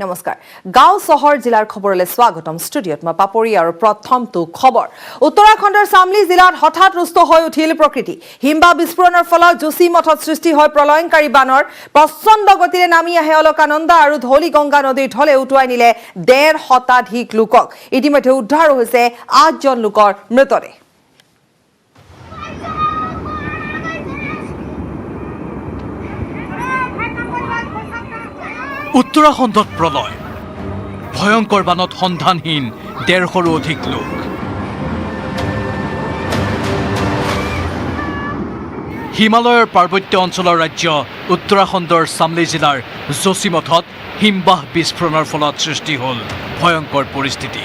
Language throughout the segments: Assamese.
নমস্কাৰ গাঁও চহৰ জিলাৰ খবৰলৈ স্বাগতম ষ্টুডিঅত মই পাপৰি আৰু প্ৰথমটো খবৰ উত্তৰাখণ্ডৰ চামলি জিলাত হঠাৎ ৰুষ্ট হৈ উঠিল প্ৰকৃতি হিমবা বিস্ফোৰণৰ ফলত জোচি মঠত সৃষ্টি হয় প্ৰলয়ংকাৰী বানৰ প্ৰচণ্ড গতিৰে নামি আহে অলকানন্দা আৰু ধলি গংগা নদীৰ ঢলে উটুৱাই নিলে ১.৫ শতাধিক লোকক ইতিমধ্যে উদ্ধাৰ হৈছে ৮জন লোকৰ মৃতদেহ উত্তৰাখণ্ডত প্ৰলয় ভয়ংকৰ বানত সন্ধানহীন ১৫০ৰো অধিক লোক হিমালয়ৰ পাৰ্বত্য অঞ্চলৰ ৰাজ্য উত্তৰাখণ্ডৰ চামলি জিলাৰ জোচিমঠত হিমবাহ বিস্ফোৰণৰ ফলত সৃষ্টি হ'ল ভয়ংকৰ পৰিস্থিতি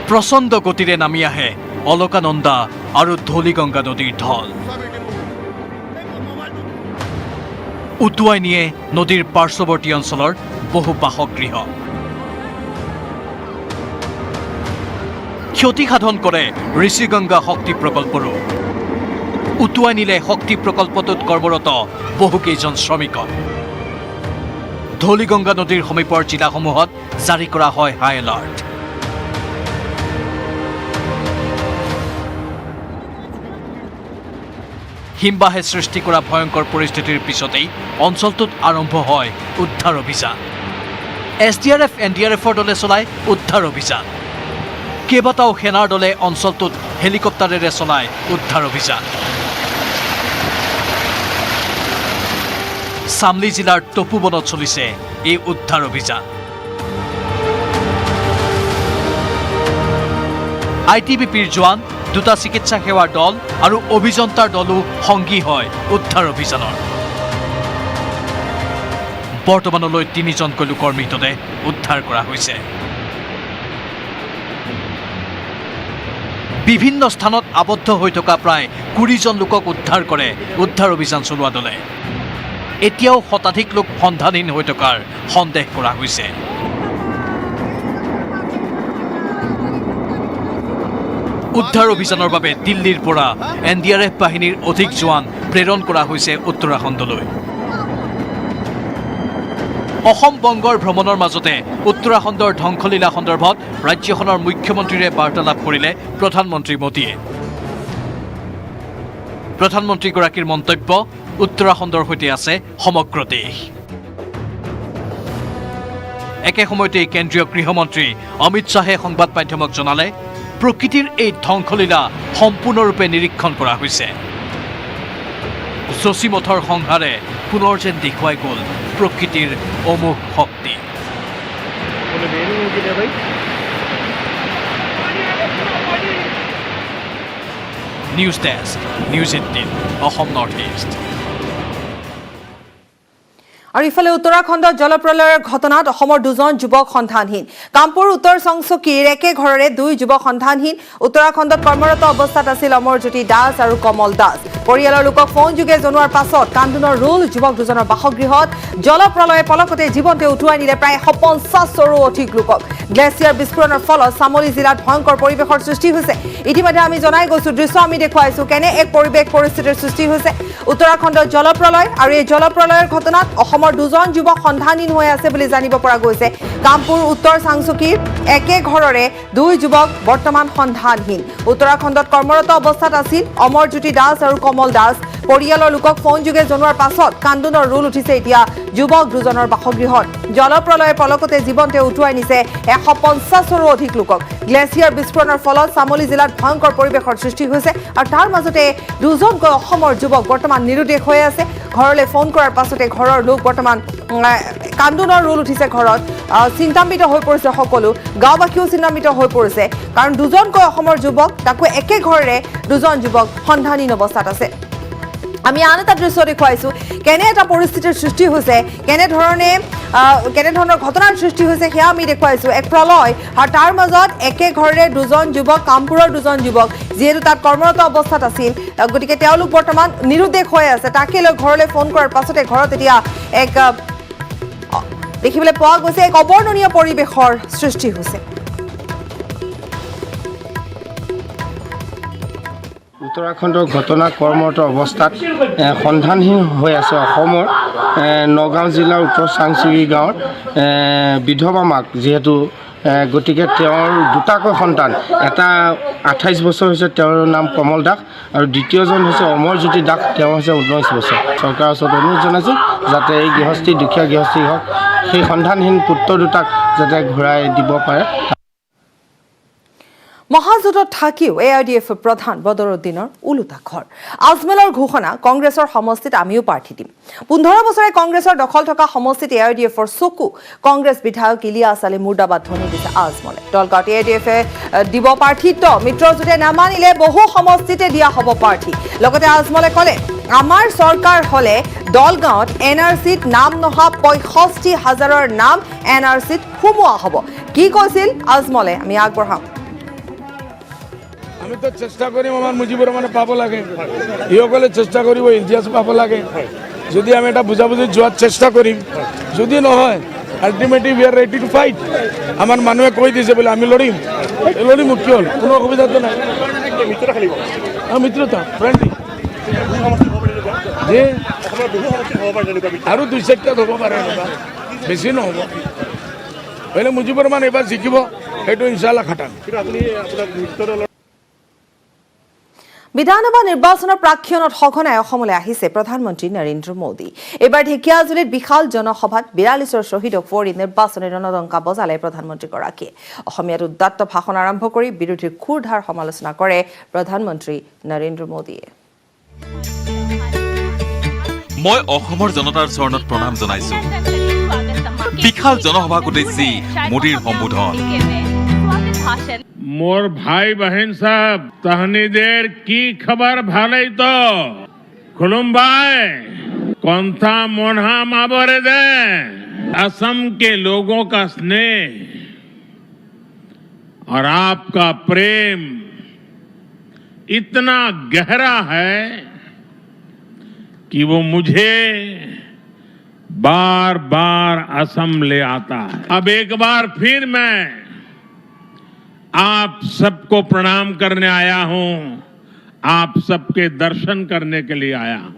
প্ৰচণ্ড গতিৰে নামি আহে অলকানন্দা আৰু ধলিগংগা নদীৰ ঢল উটুৱাই নিয়ে নদীৰ পাৰ্শ্বৱৰ্তী অঞ্চলৰ বহু বাসগৃহ ক্ষতি সাধন কৰে ঋষিগংগা শক্তি প্ৰকল্পৰো উটুৱাই নিলে শক্তি প্ৰকল্পটোত কৰ্মৰত বহুকেইজন শ্ৰমিকক ধলিগংগা নদীৰ সমীপৰ জিলাসমূহত জাৰি কৰা হয় হাই এলাৰ্ট হিমবাহে সৃষ্টি কৰা ভয়ংকৰ পৰিস্থিতিৰ পিছতেই অঞ্চলটোত আৰম্ভ হয় উদ্ধাৰ অভিযান SDRF NDRFৰ দলে চলায় উদ্ধাৰ অভিযান কেইবাটাও সেনাৰ দলে অঞ্চলটোত হেলিকপ্টাৰেৰে চলায় উদ্ধাৰ অভিযান চামলি জিলাৰ টপুবনত চলিছে এই উদ্ধাৰ অভিযান ITBPৰ জোৱান দুটা চিকিৎসা সেৱাৰ দল আৰু অভিযন্তাৰ দলো সংগী হয় উদ্ধাৰ অভিযানৰ বৰ্তমানলৈ ৩জনকৈ লোকৰ মৃতদেহ উদ্ধাৰ কৰা হৈছে বিভিন্ন স্থানত আবদ্ধ হৈ থকা প্ৰায় ২০জন লোকক উদ্ধাৰ কৰে উদ্ধাৰ অভিযান চলোৱা দলে এতিয়াও শতাধিক লোক সন্ধানহীন হৈ থকাৰ সন্দেহ কৰা হৈছে উদ্ধাৰ অভিযানৰ বাবে দিল্লীৰ পৰা NDRF বাহিনীৰ অধিক জোৱান প্ৰেৰণ কৰা হৈছে উত্তৰাখণ্ডলৈ অসম বংগৰ ভ্ৰমণৰ মাজতে উত্তৰাখণ্ডৰ ধ্বংসলীলা সন্দৰ্ভত ৰাজ্যখনৰ মুখ্যমন্ত্ৰীৰে বাৰ্তালাপ কৰিলে প্ৰধানমন্ত্ৰী মোদীয়ে প্ৰধানমন্ত্ৰীগৰাকীৰ মন্তব্য উত্তৰাখণ্ডৰ সৈতে আছে সমগ্ৰ দেশ একে সময়তে কেন্দ্ৰীয় গৃহমন্ত্ৰী অমিত শ্বাহে সংবাদ মাধ্যমক জনালে প্ৰকৃতিৰ এই ধ্বংসলীলা সম্পূৰ্ণৰূপে নিৰীক্ষণ কৰা হৈছে জোচিমঠৰ সংহাৰে পুনৰ যেন দেখুৱাই গ'ল প্ৰকৃতিৰ অমোঘ শক্তি news desk news 18 Assam north east আৰু ইফালে উত্তৰাখণ্ডত জলপ্ৰলয়ৰ ঘটনাত অসমৰ 2জন যুৱক সন্ধানহীন কামপুৰ উত্তৰ সংসকীৰ একে ঘৰৰে 2 যুৱক সন্ধানহীন উত্তৰাখণ্ডত কৰ্মৰত অৱস্থাত আছিল অমৰজ্যোতি দাস আৰু কমল দাস পৰিয়ালৰ লোকক ফোন যোগে জনোৱাৰ পাছত কান্দুনৰ ৰুল যুৱক 2জনৰ বাসগৃহত জলপ্ৰলয়ে পলকতে জীৱনতে উটুৱাই নিলে প্ৰায় 150ৰো অধিক লোকক গ্লেচিয়াৰ বিস্ফোৰণৰ ফলত চামলি জিলাত ভয়ংকৰ পৰিৱেশৰ সৃষ্টি হৈছে ইতিমধ্যে আমি জনাই গৈছো দৃশ্য আমি দেখুৱাইছো কেনে এক পৰিৱেশ পৰিস্থিতিৰ সৃষ্টি হৈছে উত্তৰাখণ্ডত জলপ্ৰলয় আৰু এই জলপ্ৰলয়ৰ ঘটনাত অসমৰ 2জন যুৱক সন্ধানহীন হৈ আছে বুলি জানিব পৰা গৈছে কামপুৰ উত্তৰ সংসকীৰ একে ঘৰৰে 2 যুৱক বৰ্তমান সন্ধানহীন উত্তৰাখণ্ডত কৰ্মৰত অৱস্থাত আছিল অমৰজ্যোতি দাস আৰু কমল দাস পৰিয়ালৰ লোকক ফোন যোগে জনোৱাৰ পাছত কান্দুনৰ ৰুল উঠিছে এতিয়া যুৱক 2জনৰ বাসগৃহত জলপ্ৰলয়ে পলকতে জীৱনতে উটুৱাই নিছে 150ৰো অধিক লোকক গ্লেচিয়াৰ বিস্ফোৰণৰ ফলত চামলি জিলাত ভয়ংকৰ পৰিৱেশৰ সৃষ্টি হৈছে আৰু তাৰ মাজতে 2জনকৈ অসমৰ যুৱক বৰ্তমান নিৰুদ্দেশ হৈ আছে ঘৰলৈ ফোন কৰাৰ পাছতে ঘৰৰ লোক বৰ্তমান কান্দুনৰ ৰুল উঠিছে ঘৰত চিন্তান্বিত হৈ পৰিছে সকলো গাঁওবাসীও চিন্তান্বিত হৈ পৰিছে কাৰণ 2জনকৈ অসমৰ যুৱক তাকো একে ঘৰৰে 2জন যুৱক সন্ধানহীন অৱস্থাত আছে আমি আন এটা দৃশ্য দেখুৱাইছো কেনে এটা পৰিস্থিতিৰ সৃষ্টি হৈছে কেনে ধৰণৰ ঘটনাৰ সৃষ্টি হৈছে সেয়া আমি দেখুৱাইছো এক প্ৰলয় আৰু তাৰ মাজত একে ঘৰৰে 2জন যুৱক কামপুৰৰ 2জন যুৱক যিহেতু তাত কৰ্মৰত অৱস্থাত আছিল গতিকে তেওঁলোক বৰ্তমান নিৰুদ্দেশ হৈ আছে তাকে লৈ ঘৰলৈ ফোন কৰাৰ পাছতে ঘৰত এতিয়া এক দেখিবলৈ পোৱা গৈছে এক অবৰ্ণনীয় পৰিৱেশৰ সৃষ্টি হৈছে উত্তৰাখণ্ডৰ ঘটনা কৰ্মৰত অৱস্থাত সন্ধানহীন হৈ আছে অসমৰ নগাঁও জিলাৰ উত্তৰ চাংচুৰি গাঁৱৰ বিধৱা মাক যিহেতু গতিকে তেওঁৰ দুটাকৈ সন্তান এটা 28 বছৰ হৈছে তেওঁৰ নাম কমল দাস আৰু দ্বিতীয়জন হৈছে অমৰজ্যোতি দাস তেওঁ হৈছে 19 বছৰ চৰকাৰৰ ওচৰত অনুৰোধ জনাইছোঁ যাতে এই গৃহস্থী দুখীয়া গৃহস্থী হওক সেই সন্ধানহীন পুত্ৰ দুটাক যাতে ঘূৰাই দিব পাৰে মহাজোঁটত থাকিও AIDF প্ৰধান বদৰুদ্দিনৰ ওলোটা ঘৰ আজমেলৰ ঘোষণা কংগ্ৰেছৰ সমষ্টিত আমিও প্ৰাৰ্থী দিম 15 বছৰে কংগ্ৰেছৰ দখল থকা সমষ্টিত AIDFৰ চকু কংগ্ৰেছ বিধায়ক ইলিয়াছ আলী মুৰ্দাবাদ ধ্বনি দিছে আজমলে দলগাঁৱত AIDFে দিব প্ৰাৰ্থীত্ব মিত্ৰজোঁটে নামানিলে বহু সমষ্টিতে দিয়া হ'ব প্ৰাৰ্থী লগতে আজমলে ক'লে আমাৰ চৰকাৰ হলে দলগাঁৱত NRCত নাম নহা 65,000ৰ নাম NRCত সোমোৱা হ'ব কি কৈছিল আজমলে আমি আগবঢ়াম আমি তো চেষ্টা কৰিম আমাৰ মুজিবৰ মানে পাব লাগে ইসকলে চেষ্টা কৰিব ইতিহাস পাব লাগে যদি আমি এটা বুজাবুজি যোৱাৰ চেষ্টা কৰিম যদি নহয় ultimately we are ready to fight আমাৰ মানুহে কৈ দিছে বলে আমি লড়িম কি হল কোনো অসুবিধা তো নাই মিত্ৰতা ফ্ৰেন্ডলি যে আৰু 2-4টা হ'ব পাৰে বেছি নহ'ব হলে মুজিবৰ মানে এবাৰ জিকিব সেইটো ইনশাআল্লাহ খাটাম বিধানসভা নিৰ্বাচনৰ প্ৰাক্ষণত সঘনাই অসমলৈ আহিছে প্ৰধানমন্ত্ৰী নৰেন্দ্ৰ মোদী এবাৰ ঢেকিয়াজুলিত বিশাল জনসভাত 42ৰ শ্বহীদক পৰি নিৰ্বাচনী ৰণদংকা বজালে প্ৰধানমন্ত্ৰীগৰাকীয়ে অসমীয়াত উদ্দাত্ত ভাষণ আৰম্ভ কৰি বিৰোধীৰ খুৰধাৰ সমালোচনা কৰে প্ৰধানমন্ত্ৰী নৰেন্দ্ৰ মোদীয়ে মই অসমৰ জনতাৰ চৰণত প্ৰণাম জনাইছো বিশাল জনসভাক উদ্দেশ্যি মোদীৰ সম্বোধন मोर भाई बहन साहब तहनी देर की खबर भाले तो खुलुम्बाई कौनथा मोन्हा माबरे दे असम के लोगों का स्नेह और आपका प्रेम इतना गहरा है कि वो मुझे बार बार असम ले आता है अब एक बार फिर मैं आप सबको प्रणाम करने आया हूं आप सबके दर्शन करने के लिए आया हूं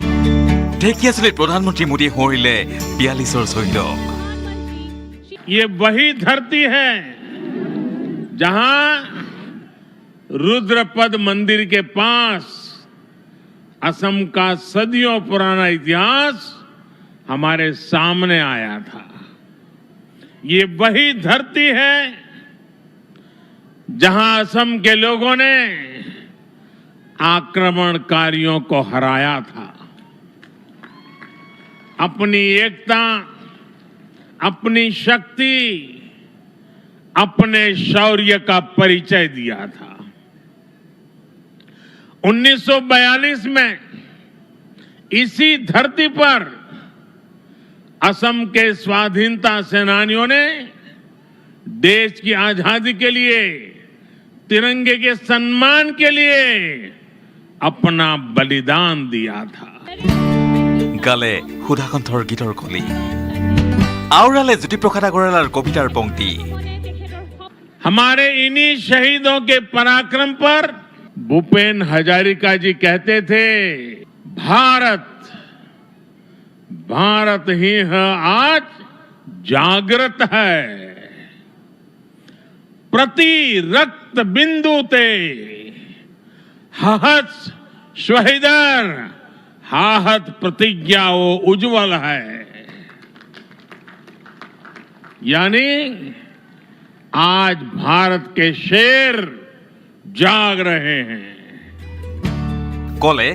ঢেকিয়াজুলিত প্ৰধানমন্ত্ৰী মোদী হৰিলে 42ৰ শ্বহীদক ये वही धरती है जहां रुद्रपद मंदिर के पास असम का सदियों पुराना इतिहास हमारे सामने आया था ये वही धरती है जहां असम के लोगों ने आक्रमणकारियों को हराया था अपनी एकता अपनी शक्ति अपने शौर्य का परिचय दिया था 1942 में इसी धरती पर असम के स्वाधीनता सेनानियों ने देश की आजादी के लिए तिरंगे के सम्मान के लिए अपना बलिदान दिया था গালে সুধাকণ্ঠৰ গীতৰ কলি আওৰালে জ্যোতিপ্ৰসাদ আগৰৱালাৰ কবিতাৰ পংক্তি हमारे इन्हीं शहीदों के पराक्रम पर भूपेन हजारिका जी कहते थे भारत भारत ही है आज जागृत है प्रति रक्त बिंदु ते हहत शहीदर हाहत प्रतिज्ञा वो उज्जवल है यानी आज भारत के शेर जाग रहे हैं কলে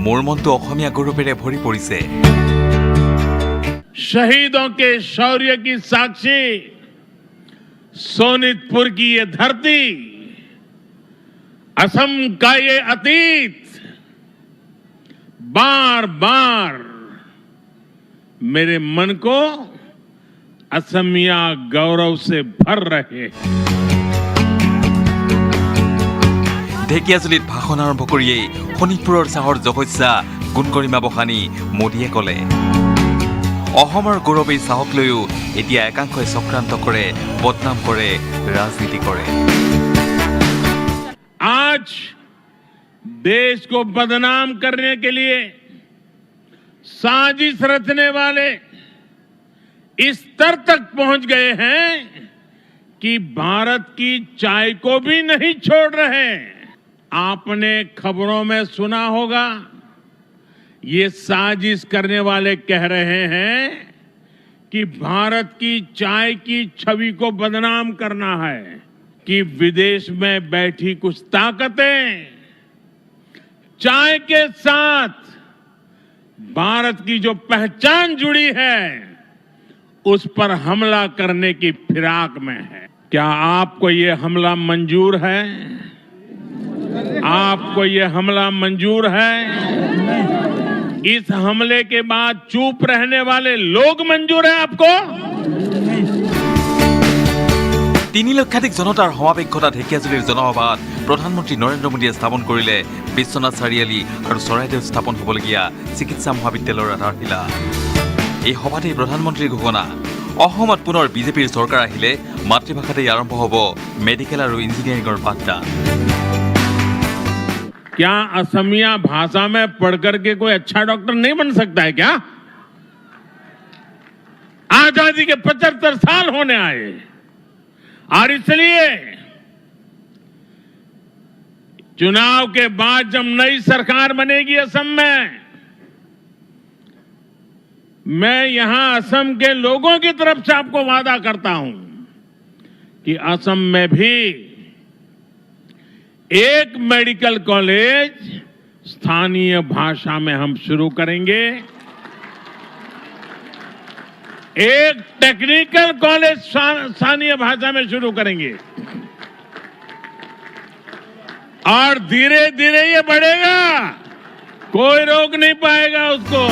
মোৰ মনটো অসমীয়া গৌৰৱেৰে ভৰি পৰিছে शहीदों के शौर्य की साक्षी सोनितपुर की ये धरती असम का ये अतीत बार बार मेरे मन को असमिया गौरव से भर रहे हैं ঢেকিয়াজুলিত ভাষণ আৰম্ভ কৰিয়েই শোণিতপুৰৰ চাহৰ জগজ্জা গুণগৰিমা বখানী মোদীয়ে ক'লে অসমৰ গৌৰৱেই চাহক লৈও এতিয়া একাংশই চক্ৰান্ত কৰে বদনাম কৰে ৰাজনীতি কৰে आज देश को बदनाम करने के लिए साजिश रचने वाले इस स्तर तक पहुंच गए हैं कि भारत की चाय को भी नहीं छोड़ रहे। आपने खबरों में सुना होगा, ये साजिश करने वाले कह रहे हैं कि भारत की चाय की छवि को बदनाम करना है, कि विदेश में बैठी कुछ ताकतें चाय के साथ भारत की जो पहचान जुड़ी है उस पर हमला करने की फिराक में है। क्या आपको ये हमला मंजूर है? आपको ये हमला मंजूर है? इस हमले के बाद चुप रहने वाले लोग मंजूर है आपको? 3 লক্ষাধিক জনতাৰ সমাৱেশতা ঢেকিয়াজুলিৰ জনসভাত প্ৰধানমন্ত্ৰী নৰেন্দ্ৰ মোদীয়ে স্থাপন কৰিলে বিশ্বনাথ চাৰিআলি আৰু চৰাইদেউত স্থাপন হ'বলগীয়া চিকিৎসা মহাবিদ্যালয়ৰ আধাৰশিলা। এই সভাতেই প্ৰধানমন্ত্ৰীৰ ঘোষণা, অসমত পুনৰ বিজেপিৰ চৰকাৰ আহিলে মাতৃভাষাতেই আৰম্ভ হ'ব মেডিকেল আৰু ইঞ্জিনিয়াৰিঙৰ পাঠদান। क्या असमिया भाषा में पढ़कर के कोई अच्छा डॉक्टर नहीं बन सकता है क्या? आजादी के 75 साल होने आए और इसलिए चुनाव के बाद जब नई सरकार बनेगी असम में, मैं यहां असम के लोगों की तरफ से आपको वादा करता हूं कि असम में भी एक मेडिकल कॉलेज स्थानीय भाषा में हम शुरू करेंगे, एक टेक्निकल कॉलेज स्थानीय भाषा में शुरू करेंगे और धीरे धीरे ये बढ़ेगा, कोई रोक नहीं पाएगा उसको।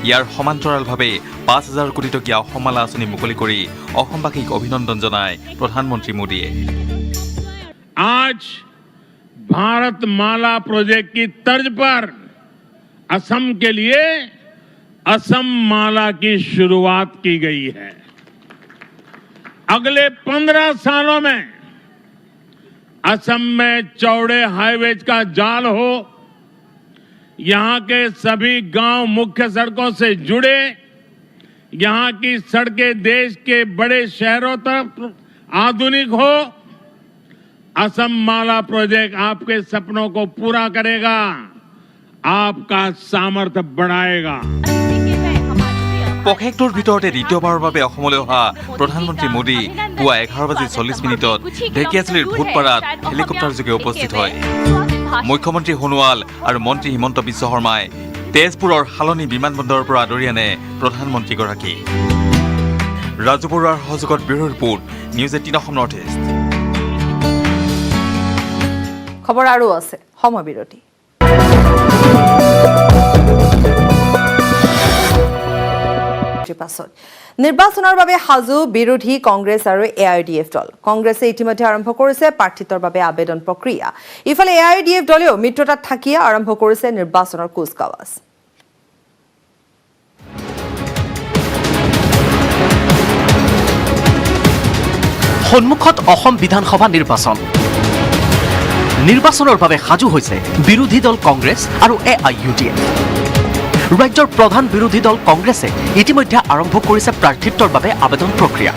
ইয়াৰ সমান্তৰালভাৱে 5,000 কোটি টকীয়া অসমমালা আঁচনি মুকলি কৰি অসমবাসীক অভিনন্দন জনায় প্ৰধানমন্ত্ৰী মোদীয়ে। आज भारत माला प्रोजेक्ट की तर्ज पर असम के लिए असम माला की शुरुआत की गई है। अगले 15 सालों में असम में चौड़े हाईवेज का जाल हो, यहां के सभी गांव मुख्य सड़कों से जुड़े, यहां की सड़कें देश के बड़े शहरों तक आधुनिक हो। असम माला प्रोजेक्ट आपके सपनों को पूरा करेगा, आपका सामर्थ्य बढ़ाएगा। পষেকটোৰ ভিতৰতে দ্বিতীয়বাৰৰ বাবে অসমলৈ অহা প্ৰধানমন্ত্ৰী মোদী পুৱা 11:40 ঢেকিয়াজুলিৰ ভূতপাৰাত হেলিকপ্টাৰযোগে উপস্থিত হয়। মুখ্যমন্ত্ৰী সোণোৱাল আৰু মন্ত্ৰী হিমন্ত বিশ্ব শৰ্মাই তেজপুৰৰ হালনি বিমানবন্দৰৰ পৰা আদৰি আনে প্ৰধানমন্ত্ৰীগৰাকী। ৰাজু বৰুৱাৰ সহযোগত bureau report, news 18 Assam north east. খবৰ আৰু আছে, সময় বিৰতি। পাছত নিৰ্বাচনৰ বাবে সাজু বিৰোধী কংগ্ৰেছ আৰু এআইডিএফ দল। কংগ্ৰেছে ইতিমধ্যে আৰম্ভ কৰিছে প্ৰাৰ্থিত্বৰ বাবে আবেদন প্ৰক্ৰিয়া। ইফালে এআইডিএফ দলেও মিত্ৰতাত থাকিয়ে আৰম্ভ কৰিছে নিৰ্বাচনৰ কুচকাৱাজ। সন্মুখত অসম বিধানসভা নিৰ্বাচন। নিৰ্বাচনৰ বাবে সাজু হৈছে বিৰোধী দল কংগ্ৰেছ আৰু এআইইউডিএফ। ৰাজ্যৰ প্ৰধান বিৰোধী দল কংগ্ৰেছে ইতিমধ্যে আৰম্ভ কৰিছে প্ৰাৰ্থিত্বৰ বাবে আবেদন প্ৰক্ৰিয়া।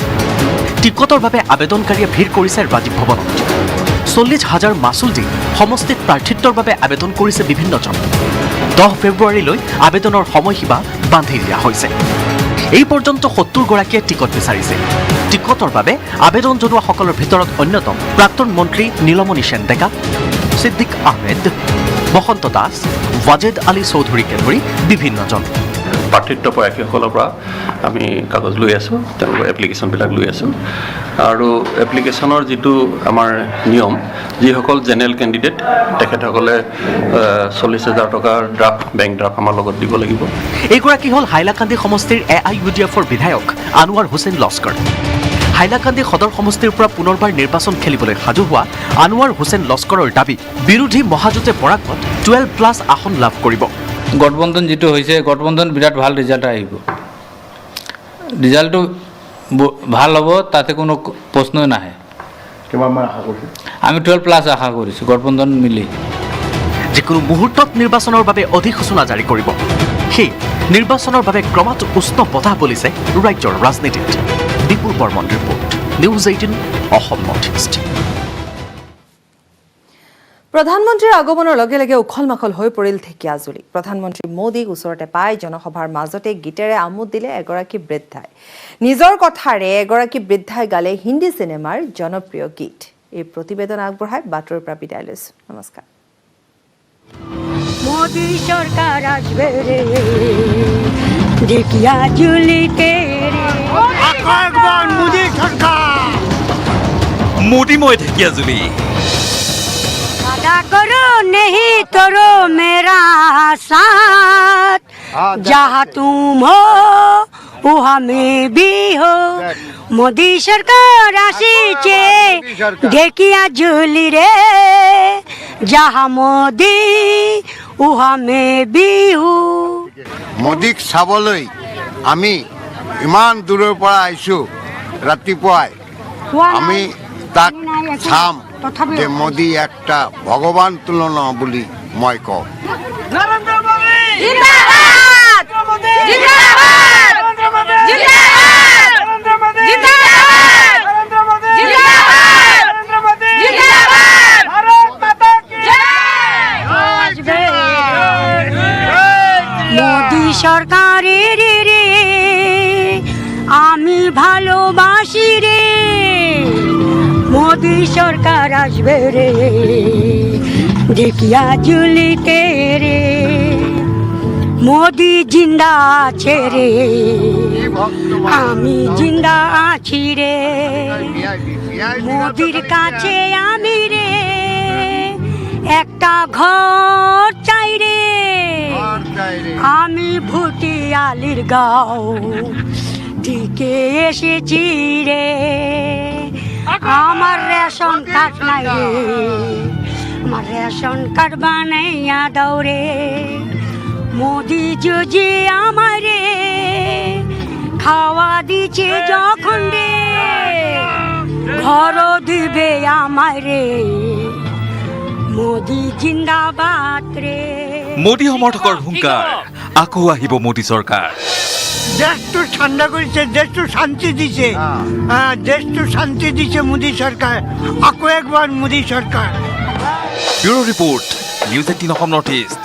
টিকটৰ বাবে আবেদনকাৰীয়ে ভিৰ কৰিছে ৰাজীৱ ভৱনত। 40,000 মাচুল দি সমষ্টিত প্ৰাৰ্থিত্বৰ বাবে আবেদন কৰিছে বিভিন্নজন। 10 ফেব্ৰুৱাৰীলৈ আবেদনৰ সময়সীমা বান্ধি দিয়া হৈছে। এই পৰ্যন্ত 70 গৰাকীয়ে টিকট বিচাৰিছে। টিকটৰ বাবে আবেদন জনোৱাসকলৰ ভিতৰত অন্যতম প্ৰাক্তন মন্ত্ৰী নীলমণি সেনডেকা, সিদ্দিক আহমেদ, বসন্ত দাস, ৱাজেদ আলী চৌধুৰীকে ধৰি বিভিন্নজন। প্ৰাৰ্থিত্ব প্ৰয়াসীসকলৰ পৰা আমি কাগজ লৈ আছোঁ, তেওঁলোকৰ এপ্লিকেশ্যনবিলাক লৈ আছোঁ। আৰু এপ্লিকেশ্যনৰ যিটো আমাৰ নিয়ম, যিসকল জেনেৰেল কেণ্ডিডেট তেখেতসকলে 40,000 টকাৰ ড্ৰাফ্ট, বেংক ড্ৰাফ্ট আমাৰ লগত দিব লাগিব। এইগৰাকী হ'ল হাইলাকান্দি সমষ্টিৰ এআইইউডিএফৰ বিধায়ক আনোৱাৰ হুছেইন লস্কৰ। হাইলাকান্দি সদৰ সমষ্টিৰ পৰা পুনৰবাৰ নিৰ্বাচন খেলিবলৈ সাজু হোৱা আনোৱাৰ হুছেইন লস্কৰৰ দাবী, বিৰোধী মহাজোঁটে বৰাকত 12+ আসন লাভ কৰিব। গঠবন্ধন যিটো হৈছে, গঠবন্ধন বিৰাট ভাল ৰিজাল্ট আহিব। ৰিজাল্টটো ভাল হ'ব, তাতে কোনো প্ৰশ্নই নাহে। কিমানমান আশা কৰিছে? আমি 12+ আশা কৰিছোঁ গঠবন্ধন মিলি। যিকোনো মুহূৰ্তত নিৰ্বাচনৰ বাবে অধিসূচনা জাৰি কৰিব। সেই নিৰ্বাচনৰ বাবে ক্ৰমাৎ উষ্ণ বতাহ বলিছে ৰাজ্যৰ ৰাজনীতিত। Bipul Barman report, news 18 Assam north east. প্ৰধানমন্ত্ৰীৰ আগমনৰ লগে লগে উখল মাখল হৈ পৰিল ঢেকীয়াজুলি। প্ৰধানমন্ত্ৰী মোদীক ওচৰতে পাই জনসভাৰ মাজতে গীতেৰে আমোদ দিলে এগৰাকী বৃদ্ধাই। নিজৰ কথাৰে এগৰাকী বৃদ্ধাই গালে হিন্দী চিনেমাৰ জনপ্ৰিয় গীত। এই প্ৰতিবেদন আগবঢ়াই বাতৰিৰ পৰা বিদায় লৈছো। নমস্কাৰ। মোদী সরকার আসবে রে ঢেকিয়াজুলিতে মোদীময় ঢেকীয়াজুলি। वादा करो नहीं करो मेरा साथ जहाँ तुम हो वहाँ मैं भी हो मोदी सरकार আসিছে ঢেকিয়াজুলি রে जहाँ मोदी वहाँ मैं भी हूँ মোদীক চাবলৈ আমি ইমান দূৰৰ পৰা আহিছোঁ। ৰাতিপুৱাই আমি তাক চাম যে মোদী একটা ভগৱান তুলনা বুলি মই কওঁ। মোদী সরকারের রে আমি ভালোবাসি রে মোদী সরকার আসবে রে ঢেকিয়াজুলিতে রে মোদী জিন্দা আছে রে আমি জিন্দা আছি রে মোদীর কাছে আমি রে একটা ঘর চাই রে আমি ভুটিয়ালির গাঁও থেকে এসেছি রে আমার রেশন কার্ড নাই রে আমার রেশন কার্ড বানাইয়া দাও রে মোদি যদি আমারে খাওয়া দিচ্ছে যখন রে ঘরও দিবে আমারে মোদি জিন্দাবাদ রে মোদী সমৰ্থকৰ হুংকাৰ, আকৌ আহিব মোদী চৰকাৰ। দেশটো ঠান্ডা কৰিছে, দেশটো শান্তি দিছে, দেশটো শান্তি দিছে মোদী সৰকাৰ। আকৌ একবাৰ মোদী সৰকাৰ। Bureau report, news 18 Assam north east.